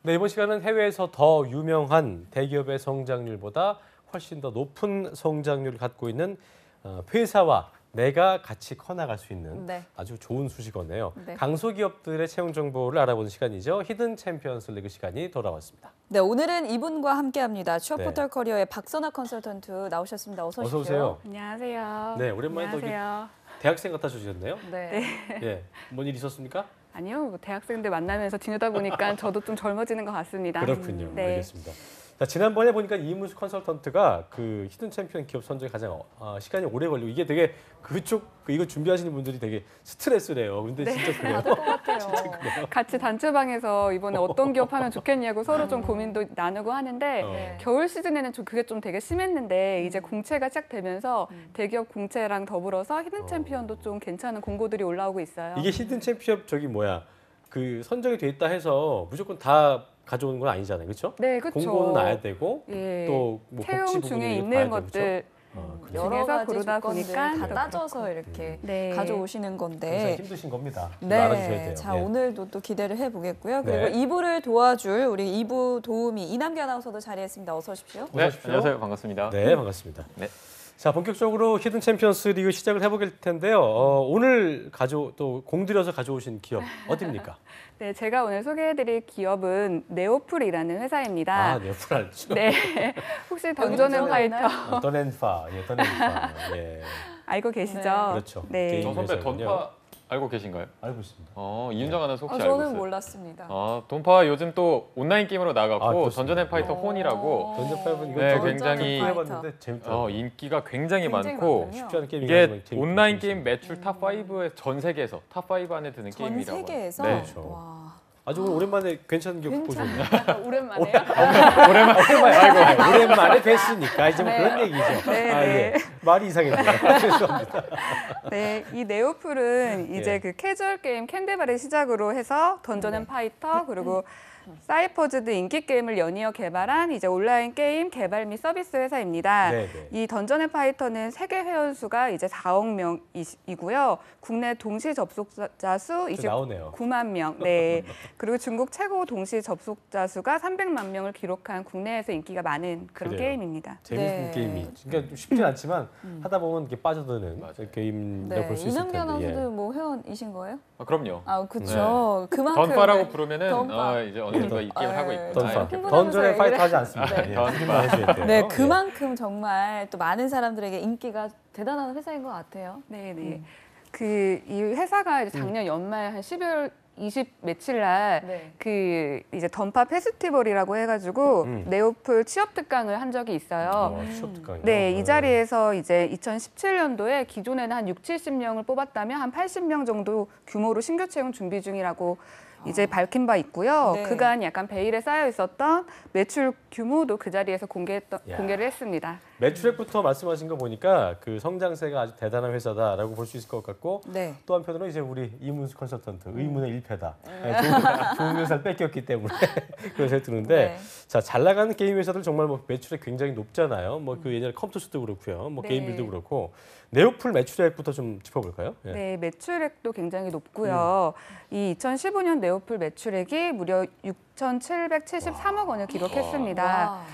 네, 이번 시간은 해외에서 더 유명한 대기업의 성장률보다 훨씬 더 높은 성장률을 갖고 있는 회사와 내가 같이 커나갈 수 있는 아주 좋은 수식어네요. 강소기업들의 채용 정보를 알아보는 시간이죠. 히든 챔피언스 리그 시간이 돌아왔습니다. 네, 오늘은 이분과 함께합니다. 취업포털 커리어의 박선아 컨설턴트 나오셨습니다. 어서 오십시오. 어서 오세요. 안녕하세요. 네, 오랜만에 또 대학생 같아지셨네요. 네. 예, 뭔 일 있었습니까? 아니요, 뭐 대학생들 만나면서 지내다 보니까 저도 좀 젊어지는 것 같습니다. 그렇군요. 네. 알겠습니다. 자, 지난번에 보니까 이문수 컨설턴트가 그 히든 챔피언 기업 선정에 가장 시간이 오래 걸리고 이게 되게 이거 준비하시는 분들이 되게 스트레스래요. 근데 진짜 그래요? 맞을 것 같아요. 진짜 그래요? 같이 단체방에서 이번에 어떤 기업 하면 좋겠냐고 서로 좀 고민도 나누고 하는데 겨울 시즌에는 그게 좀 되게 심했는데 이제 공채가 시작되면서 대기업 공채랑 더불어서 히든 챔피언도 좀 괜찮은 공고들이 올라오고 있어요. 이게 히든 챔피언 그 선정이 돼 있다 해서 무조건 다 가져오는 건 아니잖아요, 그렇죠? 네, 그렇죠. 공고는 나야 되고 예. 또 뭐 채용 복지 중에 부분을 있는 봐야 것들 여러 가지 고르다 조건들 보니까 다 따져서 이렇게 가져오시는 건데 굉장히 힘드신 겁니다. 네, 알아주셔야 돼요. 자 네. 오늘도 또 기대를 해보겠고요. 그리고 네. 2부를 도와줄 우리 2부 도우미 이남기 아나운서도 자리했습니다. 어서 오십시오. 네, 안녕하세요. 반갑습니다. 네, 반갑습니다. 네. 자, 본격적으로 히든 챔피언스 리그 시작을 해보길 텐데요. 오늘 또 공들여서 가져오신 기업 어디입니까? 네, 제가 오늘 소개해드릴 기업은 네오플이라는 회사입니다. 아, 네오플 알죠? 네, 혹시 던전앤파이터 던앤파, 던앤파, 예, 알고 계시죠? 네. 그렇죠. 네. 게임 저 선배 회사군요. 던파 알고 계신가요? 알고 있습니다. 이윤정 아나운서 혹시 알고 저는 있어요? 몰랐습니다. 던파 요즘 또 온라인 게임으로 나갔고 그렇습니다. 던전앤파이터 혼이라고 던앤파이브는 이거 네, 굉장히 해봤는데 재밌더라고요. 인기가 굉장히 굉장히 많고 많군요. 쉽지 않은 게임이 이게 온라인 게임 매출 탑5에 전 세계에서 탑5 안에 드는 전 게임이라고. 세계에서 네. 그렇죠. 와. 아주 오랜만에 괜찮은 기업 보셨네요. 오랜만에요? 오랜만에 뵀으니까 이제 뭐 그런 얘기죠. 네, 아, 예. 말이 이상했네요. 죄송합니다. 네, 이 네오플은 이제 예. 그 캐주얼 게임 캔데바를 시작으로 해서 던전앤파이터 그리고 사이퍼즈 등 인기 게임을 연이어 개발한 이제 온라인 게임 개발 및 서비스 회사입니다. 네, 네. 이 던전앤파이터는 세계 회원 수가 이제 4억 명이고요. 국내 동시 접속자 수 나오네요. 29만 명. 네. 그리고 중국 최고 동시 접속자 수가 300만 명을 기록한 국내에서 인기가 많은 그런 그래요. 게임입니다. 재밌는 네. 게임이. 그러니까 좀 쉽진 않지만 하다 보면 이렇게 빠져드는 게임이라고 네, 볼 수 있을 이남기 텐데. 아나운서도 뭐 회원이신 거예요? 그럼요. 아, 그렇죠. 그만큼 던파라고 부르면은 던파. 이제 어느 정도 이 게임을 하고 있고. 던파. 흥분하면서 던전에 파이터 얘기를 하지 않습니다. 네. 예, 우리만 해줘야 돼요. 네, 그만큼 정말 또 많은 사람들에게 인기가 대단한 회사인 것 같아요. 네, 네. 그 이 회사가 이제 작년 연말 한 12월 20 며칠 날 그 이제 던파 페스티벌이라고 해가지고 네오플 취업 특강을 한 적이 있어요. 취업 특강이요? 네, 이 자리에서 이제 2017년도에 기존에는 한 6, 70명을 뽑았다면 한 80명 정도 규모로 신규 채용 준비 중이라고 이제 밝힌 바 있고요. 네. 그간 약간 베일에 쌓여 있었던 매출 규모도 그 자리에서 공개를 했습니다. 매출액부터 말씀하신 거 보니까 그 성장세가 아주 대단한 회사다라고 볼 수 있을 것 같고 네. 또 한편으로는 이제 우리 이문수 컨설턴트 의문의 일패다. 좋은 회사를 뺏겼기 때문에 그런 생각이 드는데 네. 자, 잘 나가는 게임 회사들 정말 뭐 매출액 굉장히 높잖아요. 뭐 그 예전에 컴투스도 그렇고요. 뭐 네. 게임빌도 그렇고 네오플 매출액부터 좀 짚어볼까요? 예. 네, 매출액도 굉장히 높고요. 이 2015년 네오플 매출액이 무려 6,773억 원을 기록했습니다. 와.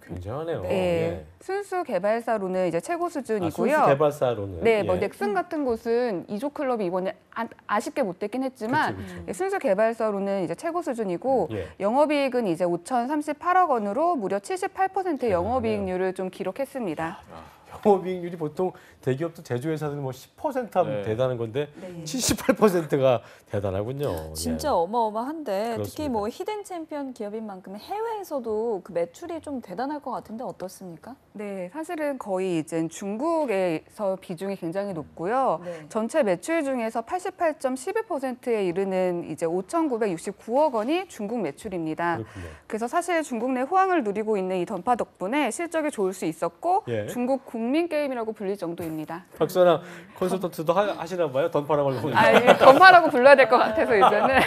굉장하네요. 네, 예. 순수 개발사로는 이제 최고 수준이고요. 순수 개발사로는 네, 뭐 예. 넥슨 같은 곳은 2조 클럽이 이번에 아쉽게 못 됐긴 했지만 그쵸. 순수 개발사로는 이제 최고 수준이고 예. 영업이익은 이제 5,038억 원으로 무려 78%의 영업이익률을 좀 기록했습니다. 영업이익률이 보통 대기업도 제조회사들 뭐 10% 하면 네. 대단한 건데 네. 78%가 대단하군요. 진짜 예. 어마어마한데 그렇습니다. 특히 뭐 히든 챔피언 기업인 만큼 해외에서도 그 매출이 좀 대단할 것 같은데 어떻습니까? 네, 사실은 거의 이제 중국에서 비중이 굉장히 높고요. 네. 전체 매출 중에서 88.12%에 이르는 이제 5,969억 원이 중국 매출입니다. 그렇군요. 그래서 사실 중국 내 호황을 누리고 있는 이 던파 덕분에 실적이 좋을 수 있었고 예. 중국 국민 게임이라고 불릴 정도입니다. 박선아 컨설턴트도 하시나 봐요? 던파라고 하고. 아, 이게 던파라고 불러야 될 것 같아서 이제는.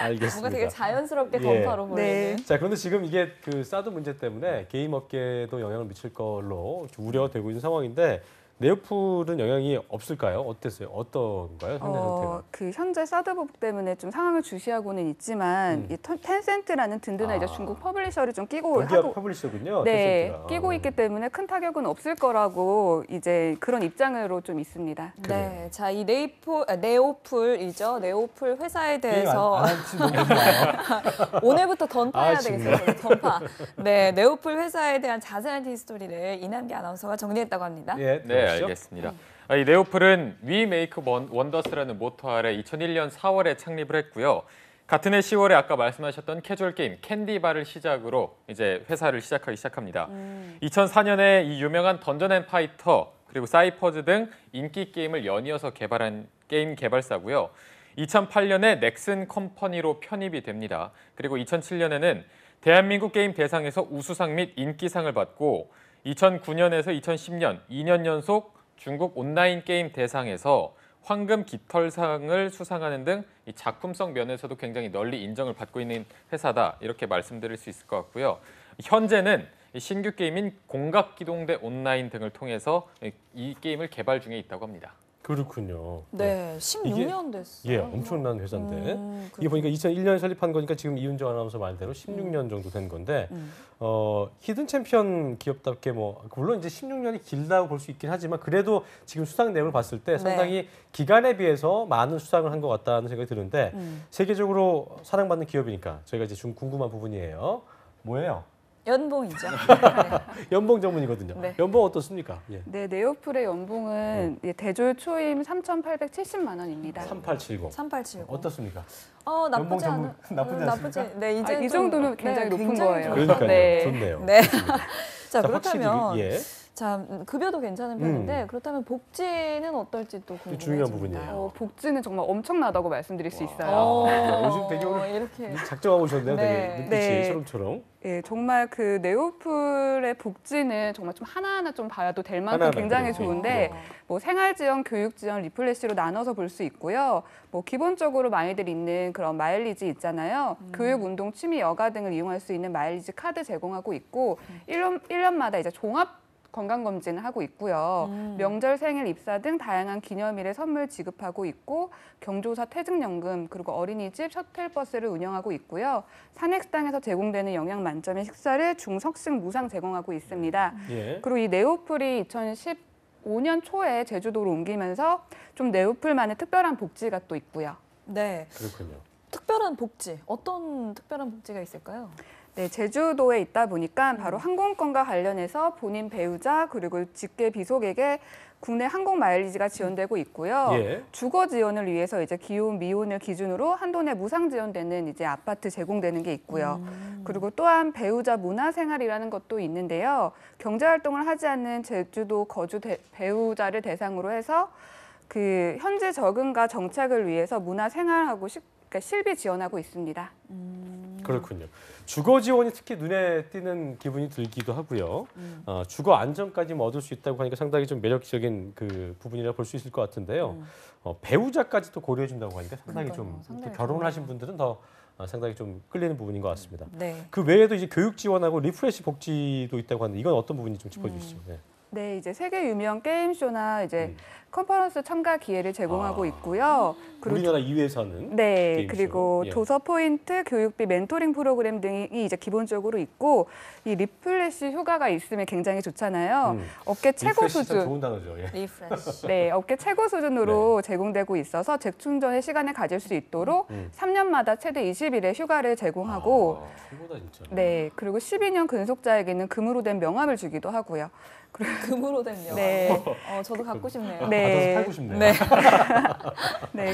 알겠습니다. 뭔가 되게 자연스럽게 예. 던파로 보이는. 네. 자, 그런데 지금 이게 그 사드 문제 때문에 게임 업계도 영향을 미칠 걸로 우려되고 있는 상황인데 네오플은 영향이 없을까요? 어땠어요? 어떤가요? 상대 상태가? 그 현재 사드복 때문에 좀 상황을 주시하고는 있지만 이 텐센트라는 든든한 이제 중국 퍼블리셔를 좀 끼고 연기업 퍼블리셔군요. 네, 텐센트가. 끼고 있기 때문에 큰 타격은 없을 거라고 이제 그런 입장으로 좀 있습니다. 네, 자, 이 네오플이죠. 네오플 회사에 대해서 오늘부터 던파해야 되겠어요. 던파. 네, 네오플 회사에 대한 자세한 히스토리를 이남기 아나운서가 정리했다고 합니다. 예, 네, 알겠습니다. 이 네오플은 We Make Wonders라는 모토 아래 2001년 4월에 창립을 했고요. 같은 해 10월에 아까 말씀하셨던 캐주얼 게임 캔디바를 시작으로 이제 회사를 시작하기 시작합니다. 2004년에 이 유명한 던전 앤 파이터 그리고 사이퍼즈 등 인기 게임을 연이어서 개발한 게임 개발사고요. 2008년에 넥슨 컴퍼니로 편입이 됩니다. 그리고 2007년에는 대한민국 게임 대상에서 우수상 및 인기상을 받고 2009년에서 2010년 2년 연속 중국 온라인 게임 대상에서 황금 깃털상을 수상하는 등 이 작품성 면에서도 굉장히 널리 인정을 받고 있는 회사다 이렇게 말씀드릴 수 있을 것 같고요. 현재는 신규 게임인 공각기동대 온라인 등을 통해서 이 게임을 개발 중에 있다고 합니다. 그렇군요. 네, 16년 됐어요. 예, 엄청난 회사인데 이게 보니까 2001년 설립한 거니까 지금 이윤정 아나운서 말대로 16년 정도 된 건데 히든 챔피언 기업답게 뭐 물론 이제 16년이 길다고 볼 수 있긴 하지만 그래도 지금 수상 내용을 봤을 때 상당히 기간에 비해서 많은 수상을 한 것 같다는 생각이 드는데 세계적으로 사랑받는 기업이니까 저희가 이제 좀 궁금한 부분이에요. 뭐예요? 연봉이죠. 연봉 전문이거든요. 네. 연봉 어떻습니까? 예. 네, 네오플의 연봉은 대졸 초임 3,870만 원입니다. 3870. 3870. 어떻습니까? 나쁘지 전문 나쁘지 않습니까? 네, 이제 이 정도면 굉장히 높은 굉장히 거예요. 그러니까요. 네. 좋네요. 네. 좋습니다. 자, 확실히, 그렇다면 예. 자, 급여도 괜찮은 편인데 그렇다면 복지는 어떨지 또 궁금해집니다. 중요한 부분이에요. 복지는 정말 엄청나다고 말씀드릴 수 있어요. 요즘 되게 오늘 이렇게 작정하고 오셨네요. 네. 되게 눈빛이 네. 초롱초롱. 예, 정말 그 네오플의 복지는 정말 좀 하나하나 좀 봐도 될 만큼 하나하나 굉장히 그래요. 좋은데 뭐 생활지원, 교육지원, 리플래시로 나눠서 볼 수 있고요. 뭐 기본적으로 많이들 있는 그런 마일리지 있잖아요. 교육, 운동, 취미, 여가 등을 이용할 수 있는 마일리지 카드 제공하고 있고 1년마다 이제 종합 건강검진을 하고 있고요. 명절, 생일, 입사 등 다양한 기념일에 선물 지급하고 있고 경조사 퇴직연금 그리고 어린이집 셔틀버스를 운영하고 있고요. 산책당에서 제공되는 영양 만점의 식사를 중석식 무상 제공하고 있습니다. 예. 그리고 이 네오플이 2015년 초에 제주도로 옮기면서 좀 네오플만의 특별한 복지가 또 있고요. 네. 그렇군요. 특별한 복지, 어떤 특별한 복지가 있을까요? 네, 제주도에 있다 보니까 바로 항공권과 관련해서 본인 배우자 그리고 직계 비속에게 국내 항공 마일리지가 지원되고 있고요. 예. 주거 지원을 위해서 이제 기혼, 미혼을 기준으로 한돈에 무상 지원되는 이제 아파트 제공되는 게 있고요. 그리고 또한 배우자 문화생활이라는 것도 있는데요. 경제 활동을 하지 않는 제주도 거주 배우자를 대상으로 해서 그 현지 적응과 정착을 위해서 문화생활하고 그러니까 실비 지원하고 있습니다. 그렇군요. 주거 지원이 특히 눈에 띄는 기분이 들기도 하고요. 주거 안정까지 얻을 수 있다고 하니까 상당히 좀 매력적인 그 부분이라 볼 수 있을 것 같은데요. 배우자까지 또 고려해 준다고 하니까 상당히 좀 상당히 또 결혼하신 분들은 더 상당히 좀 끌리는 부분인 것 같습니다. 네. 그 외에도 이제 교육 지원하고 리프레시 복지도 있다고 하는데 이건 어떤 부분이 좀 짚어주시죠. 네. 네, 이제 세계 유명 게임쇼나 이제 컨퍼런스 참가 기회를 제공하고 있고요. 그리고 우리나라 이외에서는 네, 게임쇼. 그리고 예. 도서 포인트, 교육비, 멘토링 프로그램 등이 이제 기본적으로 있고 이 리플래시 휴가가 있으면 굉장히 좋잖아요. 업계 최고 리프레시 참 수준. 좋은 단어죠. 예. 리프레시. 네, 업계 최고 수준으로 제공되고 있어서 재충전의 시간을 가질 수 있도록 3년마다 최대 20일의 휴가를 제공하고 최고다 진짜. 네, 그리고 12년 근속자에게는 금으로 된 명함을 주기도 하고요. 금으로 된 명. 네. 저도 갖고 싶네요. 네. 받아서 팔고 싶네요. 네. 네,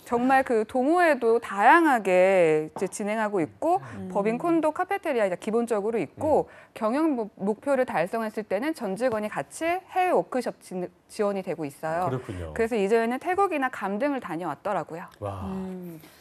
정말 그 동호회도 다양하게 이제 진행하고 있고 법인 콘도 카페테리아 이제 기본적으로 있고 경영 목표를 달성했을 때는 전 직원이 같이 해외 워크숍 지원이 되고 있어요. 그렇군요. 그래서 이전에는 태국이나 감 등을 다녀왔더라고요. 와,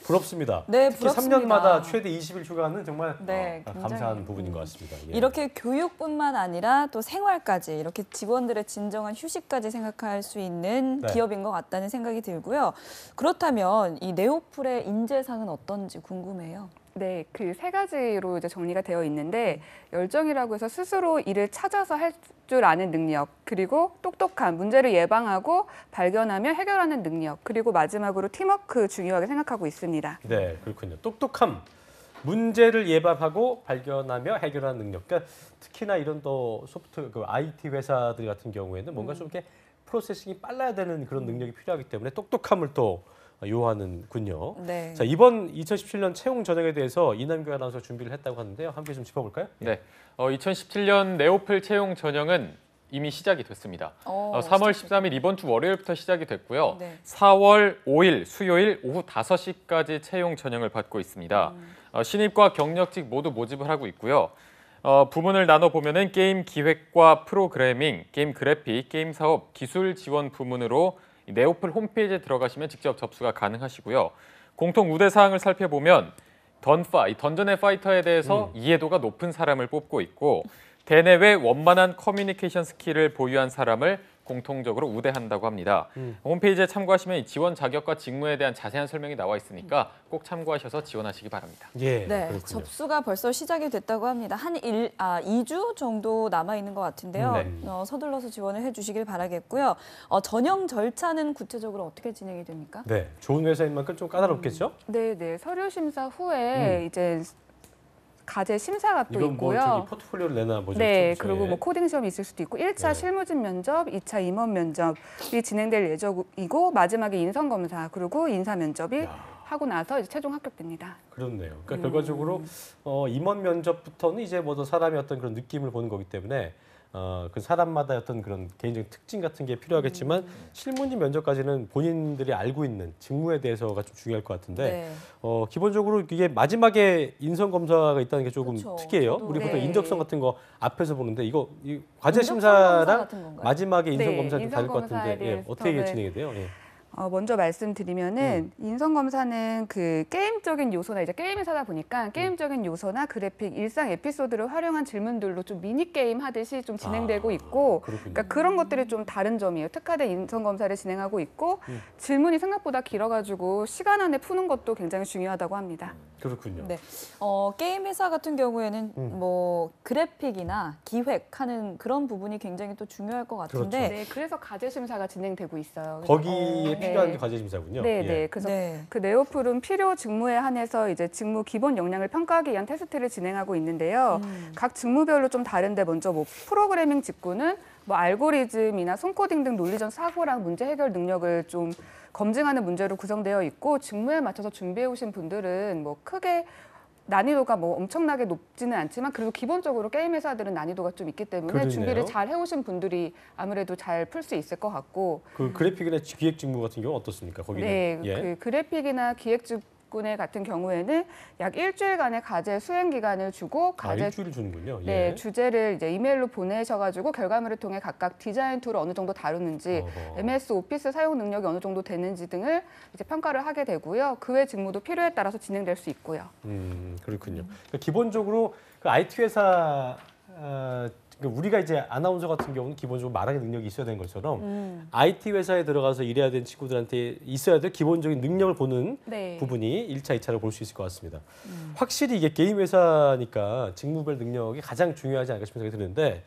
부럽습니다. 네, 특히 부럽습니다. 3년마다 최대 20일 휴가는 정말 네, 감사한 굉장히, 부분인 것 같습니다. 예. 이렇게 교육뿐만 아니라 또 생활까지 이렇게 직원들의 진정한 휴식까지 생각할 수 있는 네. 기업인 것 같다는 생각이 들고요. 그렇다면 이 네오플의 인재상은 어떤지 궁금해요. 네, 그 세 가지로 이제 정리가 되어 있는데 열정이라고 해서 스스로 일을 찾아서 할 줄 아는 능력, 그리고 똑똑함, 문제를 예방하고 발견하며 해결하는 능력, 그리고 마지막으로 팀워크 중요하게 생각하고 있습니다. 네, 그렇군요. 똑똑함, 문제를 예방하고 발견하며 해결하는 능력. 그러니까 특히나 이런 또 소프트 그 IT 회사들 같은 경우에는 뭔가 좀 이렇게 프로세싱이 빨라야 되는 그런 능력이 필요하기 때문에 똑똑함을 또 요하는군요. 네. 자, 이번 2017년 채용 전형에 대해서 이남규 아나운서 준비를 했다고 하는데요. 함께 좀 짚어볼까요? 네, 2017년 네오플 채용 전형은 이미 시작이 됐습니다. 3월 13일 이번 주 월요일부터 시작이 됐고요. 네. 4월 5일 수요일 오후 5시까지 채용 전형을 받고 있습니다. 신입과 경력직 모두 모집을 하고 있고요. 부문을 나눠보면은 게임 기획과 프로그래밍, 게임 그래픽, 게임 사업, 기술 지원 부문으로 네오플 홈페이지에 들어가시면 직접 접수가 가능하시고요. 공통 우대 사항을 살펴보면 던전의 파이터에 대해서 이해도가 높은 사람을 뽑고 있고 대내외 원만한 커뮤니케이션 스킬을 보유한 사람을 공통적으로 우대한다고 합니다. 홈페이지에 참고하시면 이 지원 자격과 직무에 대한 자세한 설명이 나와 있으니까 꼭 참고하셔서 지원하시기 바랍니다. 예, 네, 그렇군요. 접수가 벌써 시작이 됐다고 합니다. 한 2주 정도 남아 있는 것 같은데요. 네. 서둘러서 지원을 해주시길 바라겠고요. 전형 절차는 구체적으로 어떻게 진행이 됩니까? 네, 좋은 회사인 만큼 좀 까다롭겠죠? 네, 네. 서류 심사 후에 이제 과제 심사가 또 이건 뭐 있고요. 저기 포트폴리오를 내나 보죠. 네, 그렇죠? 그리고 예. 뭐 코딩 시험이 있을 수도 있고 1차 네. 실무진 면접, 2차 임원 면접이 진행될 예정이고 마지막에 인성 검사 그리고 인사 면접이 하고 나서 이제 최종 합격됩니다. 그렇네요. 그러니까 결과적으로 임원 면접부터는 이제 뭐 사람의 어떤 그런 느낌을 보는 거기 때문에 그 사람마다 어떤 그런 개인적인 특징 같은 게 필요하겠지만 실무진 면접까지는 본인들이 알고 있는 직무에 대해서가 좀 중요할 것 같은데 네. 기본적으로 이게 마지막에 인성 검사가 있다는 게 조금 그렇죠. 특이해요. 저도 우리 보통 네. 인적성 같은 거 앞에서 보는데 이 과제 인적성 검사 심사랑 같은 건가요? 마지막에 인성 네, 검사는 인성 다를 것 검사에 같은데 대해서 어떻게 네. 진행이 돼요? 예. 먼저 말씀드리면은 인성 검사는 그 게임적인 요소나 이제 게임을 사다 보니까 게임적인 요소나 그래픽, 일상 에피소드를 활용한 질문들로 좀 미니 게임 하듯이 좀 진행되고 있고, 그렇군요. 그러니까 그런 것들이 좀 다른 점이에요. 특화된 인성 검사를 진행하고 있고 질문이 생각보다 길어가지고 시간 안에 푸는 것도 굉장히 중요하다고 합니다. 그렇군요. 네. 게임 회사 같은 경우에는 뭐 그래픽이나 기획하는 그런 부분이 굉장히 또 중요할 것 같은데. 그렇죠. 네, 그래서 과제 심사가 진행되고 있어요. 그래서 거기에 필요한 네. 게 과제 심사군요. 네, 예. 네. 그래서 네. 그 네오플은 필요 직무에 한해서 이제 직무 기본 역량을 평가하기 위한 테스트를 진행하고 있는데요. 각 직무별로 좀 다른데 먼저 뭐 프로그래밍 직구는 뭐 알고리즘이나 손코딩 등 논리적 사고랑 문제 해결 능력을 좀 검증하는 문제로 구성되어 있고 직무에 맞춰서 준비해 오신 분들은 뭐 크게 난이도가 뭐 엄청나게 높지는 않지만 그래도 기본적으로 게임 회사들은 난이도가 좀 있기 때문에 그러네요. 준비를 잘 해오신 분들이 아무래도 잘 풀 수 있을 것 같고 그 그래픽이나 기획 직무 같은 경우는 어떻습니까? 거기는 네, 예. 그 그래픽이나 기획직군의 같은 경우에는 약 일주일간의 과제 수행 기간을 주고 과제 일주일 주는군요. 네, 예. 주제를 이제 이메일로 보내셔가지고 결과물을 통해 각각 디자인 툴을 어느 정도 다루는지, 어허. MS 오피스 사용 능력이 어느 정도 되는지 등을 이제 평가를 하게 되고요. 그 외 직무도 필요에 따라서 진행될 수 있고요. 그렇군요. 그러니까 기본적으로 그 IT 회사 그러니까 우리가 이제 아나운서 같은 경우는 기본적으로 말하는 능력이 있어야 되는 것처럼 IT 회사에 들어가서 일해야 되는 친구들한테 있어야 될 기본적인 능력을 보는 네. 부분이 1차, 2차로 볼 수 있을 것 같습니다. 확실히 이게 게임 회사니까 직무별 능력이 가장 중요하지 않을까 싶은 생각이 드는데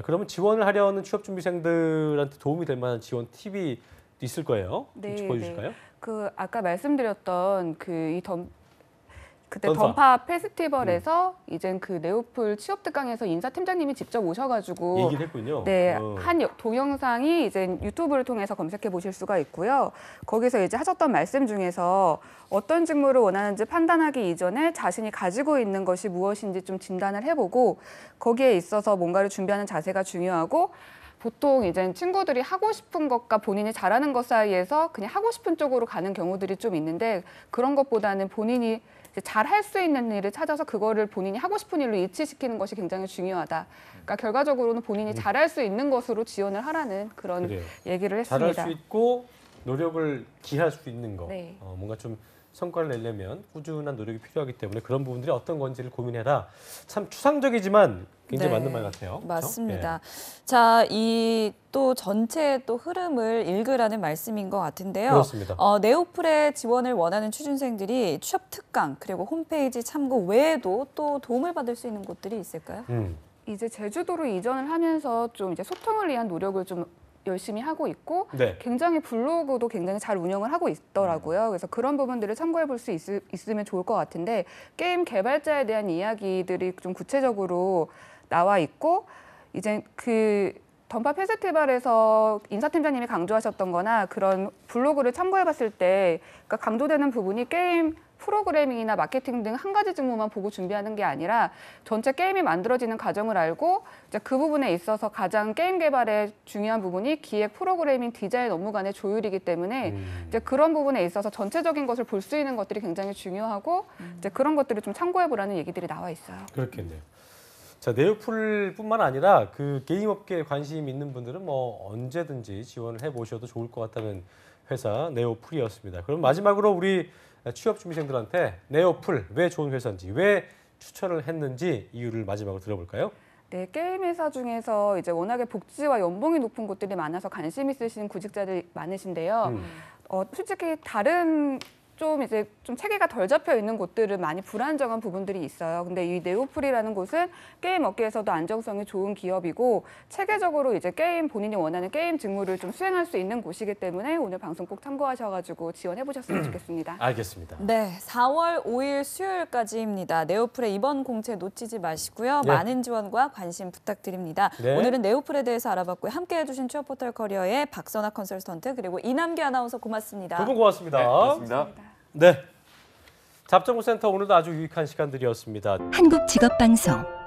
그러면 지원을 하려는 취업준비생들한테 도움이 될 만한 지원 팁이 있을 거예요. 좀 네, 짚어주실까요? 그 아까 말씀드렸던 그때 던파. 던파 페스티벌에서 이젠 그 네오플 취업 특강에서 인사팀장님이 직접 오셔가지고 얘기를 했군요. 네, 한 동영상이 이제 유튜브를 통해서 검색해 보실 수가 있고요. 거기서 이제 하셨던 말씀 중에서 어떤 직무를 원하는지 판단하기 이전에 자신이 가지고 있는 것이 무엇인지 좀 진단을 해보고 거기에 있어서 뭔가를 준비하는 자세가 중요하고 보통 이제 친구들이 하고 싶은 것과 본인이 잘하는 것 사이에서 그냥 하고 싶은 쪽으로 가는 경우들이 좀 있는데 그런 것보다는 본인이 잘 할 수 있는 일을 찾아서 그거를 본인이 하고 싶은 일로 일치시키는 것이 굉장히 중요하다. 그러니까 결과적으로는 본인이 잘할 수 있는 것으로 지원을 하라는 그런 그래요. 얘기를 했습니다. 잘할 수 있고 노력을 기할 수 있는 거. 네. 뭔가 좀 성과를 내려면 꾸준한 노력이 필요하기 때문에 그런 부분들이 어떤 건지를 고민해라. 참 추상적이지만 굉장히 맞는 말 같아요. 맞습니다. 자, 이 또 전체의 또 흐름을 읽으라는 말씀인 것 같은데요. 그렇습니다. 네오플의 지원을 원하는 취준생들이 취업 특강 그리고 홈페이지 참고 외에도 또 도움을 받을 수 있는 곳들이 있을까요? 이제 제주도로 이전을 하면서 좀 이제 소통을 위한 노력을 좀 열심히 하고 있고 굉장히 블로그도 굉장히 잘 운영을 하고 있더라고요. 그래서 그런 부분들을 참고해 볼 수 있으면 좋을 것 같은데 게임 개발자에 대한 이야기들이 좀 구체적으로 나와 있고 이제 그 던파 페스티벌에서 인사팀장님이 강조하셨던 거나 그런 블로그를 참고해 봤을 때 그러니까 강조되는 부분이 게임 프로그래밍이나 마케팅 등 한 가지 직무만 보고 준비하는 게 아니라 전체 게임이 만들어지는 과정을 알고 이제 그 부분에 있어서 가장 게임 개발의 중요한 부분이 기획, 프로그래밍, 디자인 업무 간의 조율이기 때문에 이제 그런 부분에 있어서 전체적인 것을 볼 수 있는 것들이 굉장히 중요하고 이제 그런 것들을 좀 참고해 보라는 얘기들이 나와 있어요. 그렇겠네요. 자, 네오플뿐만 아니라 그 게임 업계에 관심 있는 분들은 뭐 언제든지 지원을 해보셔도 좋을 것 같다는 회사 네오플이었습니다. 그럼 마지막으로 우리 취업 준비생들한테 네오플 왜 좋은 회사인지, 왜 추천을 했는지 이유를 마지막으로 들어볼까요? 네, 게임 회사 중에서 이제 워낙에 복지와 연봉이 높은 곳들이 많아서 관심 있으신 구직자들이 많으신데요. 솔직히 다른 좀 이제 좀 체계가 덜 잡혀 있는 곳들은 많이 불안정한 부분들이 있어요. 근데 이 네오플이라는 곳은 게임 업계에서도 안정성이 좋은 기업이고 체계적으로 이제 게임 본인이 원하는 게임 직무를 좀 수행할 수 있는 곳이기 때문에 오늘 방송 꼭 참고하셔가지고 지원해 보셨으면 좋겠습니다. 알겠습니다. 네, 4월 5일 수요일까지입니다. 네오플의 이번 공채 놓치지 마시고요. 많은 지원과 관심 부탁드립니다. 오늘은 네오플에 대해서 알아봤고요. 함께해 주신 취업 포털 커리어의 박선아 컨설턴트 그리고 이남기 아나운서 고맙습니다. 두 분 고맙습니다. 고맙습니다. 네. 잡정부 센터 오늘도 아주 유익한 시간들이었습니다. 한국직업방송